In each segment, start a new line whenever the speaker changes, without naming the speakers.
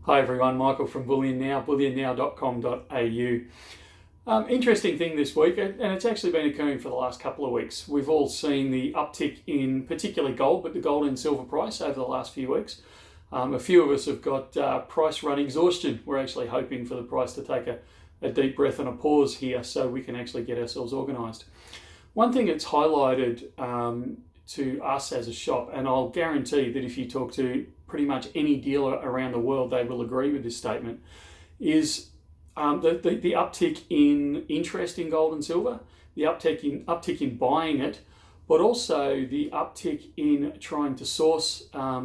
Hi everyone, Michael from Bullion Now, bullionnow.com.au. Interesting thing this week, and it's actually been occurring for the last couple of weeks. We've all seen the uptick in particularly gold, but the gold and silver price over the last few weeks. A few of us have got price run exhaustion. We're actually hoping for the price to take a deep breath and a pause here so we can actually get ourselves organised. One thing that's highlighted to us as a shop, and I'll guarantee that if you talk to pretty much any dealer around the world, they will agree with this statement, is the uptick in interest in gold and silver, the uptick in buying it, but also the uptick in trying to source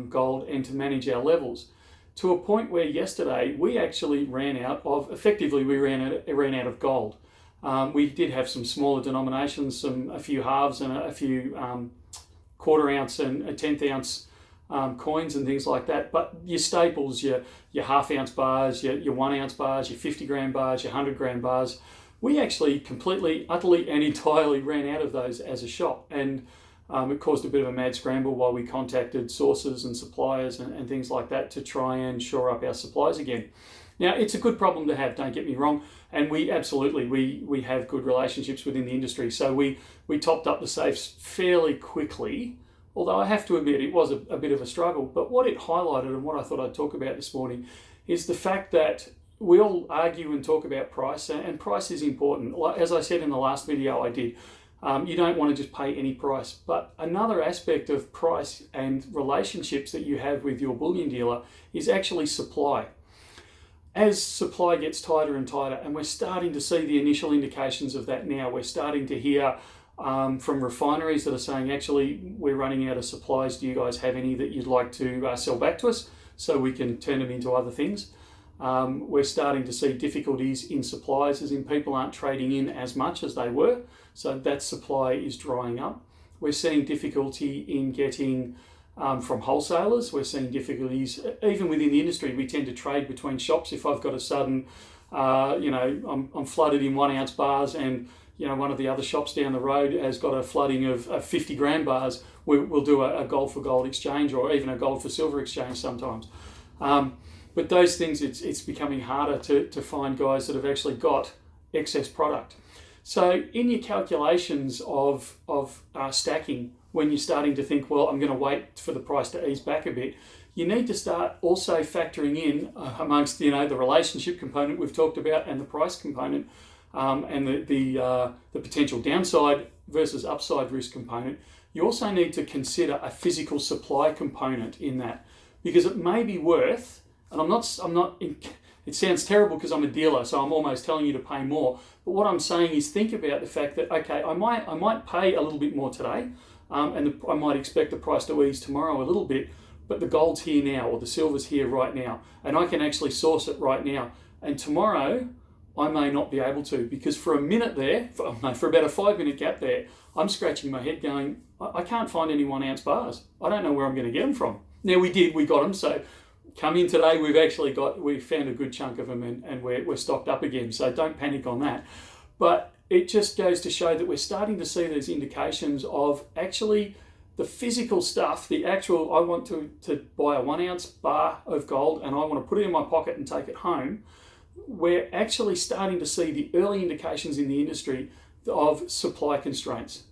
gold and to manage our levels, to a point where yesterday we actually ran out of gold. We did have some smaller denominations, a few halves and a few quarter ounce and a 10th ounce coins and things like that, but your staples, your half ounce bars, your 1 ounce bars, your 50 gram bars, your 100 gram bars, we actually completely, utterly and entirely ran out of those as a shop, and it caused a bit of a mad scramble while we contacted sources and suppliers and things like that to try and shore up our supplies again. Now, it's a good problem to have, don't get me wrong, and we absolutely we have good relationships within the industry, so we topped up the safes fairly quickly, although I have to admit it was a bit of a struggle. But what it highlighted, and what I thought I'd talk about this morning, is the fact that we all argue and talk about price, and price is important. As I said in the last video I did, you don't want to just pay any price. But another aspect of price and relationships that you have with your bullion dealer is actually supply. As supply gets tighter and tighter, and we're starting to see the initial indications of that now, we're starting to hear from refineries that are saying, actually, we're running out of supplies. Do you guys have any that you'd like to sell back to us so we can turn them into other things? We're starting to see difficulties in supplies, as in people aren't trading in as much as they were, so that supply is drying up. We're seeing difficulty in getting from wholesalers. We're seeing difficulties even within the industry. We tend to trade between shops. If I've got a sudden, I'm flooded in 1 ounce bars, and one of the other shops down the road has got a flooding of 50 gram bars, we'll do a gold for gold exchange, or even a gold for silver exchange sometimes. But those things, it's becoming harder to find guys that have actually got excess product. So in your calculations of stacking, when you're starting to think, well, I'm going to wait for the price to ease back a bit, you need to start also factoring in amongst the relationship component we've talked about and the price component, and the potential downside versus upside risk component. You also need to consider a physical supply component in that, because it may be worth, and it sounds terrible because I'm a dealer, so I'm almost telling you to pay more. But what I'm saying is, think about the fact that, okay, I might pay a little bit more today, and I might expect the price to ease tomorrow a little bit, but the gold's here now, or the silver's here right now, and I can actually source it right now. And tomorrow, I may not be able to, because for a minute there, for about a 5-minute gap there, I'm scratching my head going, I can't find any 1 ounce bars. I don't know where I'm going to get them from. Now we got them, so come in today, we've found a good chunk of them, and we're stocked up again, so don't panic on that. But it just goes to show that we're starting to see these indications of actually the physical stuff, the actual, I want to buy a 1 ounce bar of gold and I want to put it in my pocket and take it home. We're actually starting to see the early indications in the industry of supply constraints.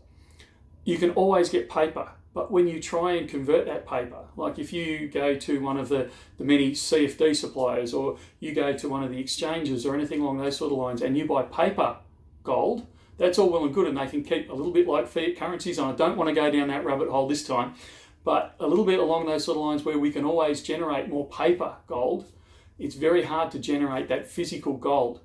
You can always get paper, but when you try and convert that paper, like if you go to one of the many CFD suppliers, or you go to one of the exchanges or anything along those sort of lines, and you buy paper gold, that's all well and good, and they can keep a little bit like fiat currencies, and I don't want to go down that rabbit hole this time, but a little bit along those sort of lines where we can always generate more paper gold. It's very hard to generate that physical gold.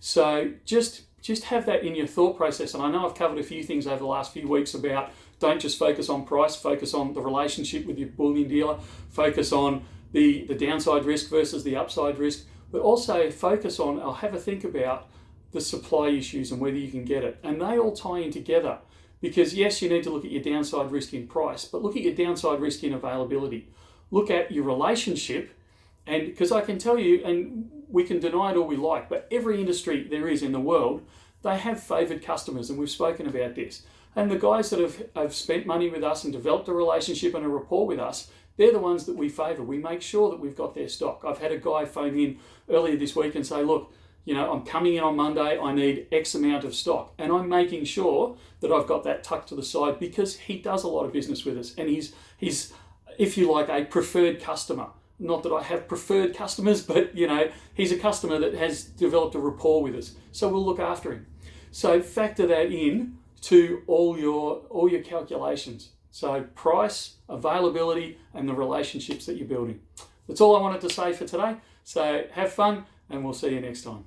So just have that in your thought process. And I know I've covered a few things over the last few weeks about, don't just focus on price, focus on the relationship with your bullion dealer, focus on the downside risk versus the upside risk, but also focus on, or have a think about the supply issues and whether you can get it. And they all tie in together, because yes, you need to look at your downside risk in price, but look at your downside risk in availability. Look at your relationship. And because I can tell you, and we can deny it all we like, but every industry there is in the world, they have favoured customers, and we've spoken about this. And the guys that have spent money with us and developed a relationship and a rapport with us, they're the ones that we favour. We make sure that we've got their stock. I've had a guy phone in earlier this week and say, look, I'm coming in on Monday, I need X amount of stock. And I'm making sure that I've got that tucked to the side because he does a lot of business with us. And he's if you like, a preferred customer. Not that I have preferred customers, but, he's a customer that has developed a rapport with us. So we'll look after him. So factor that in to all your calculations. So price, availability, and the relationships that you're building. That's all I wanted to say for today. So have fun, and we'll see you next time.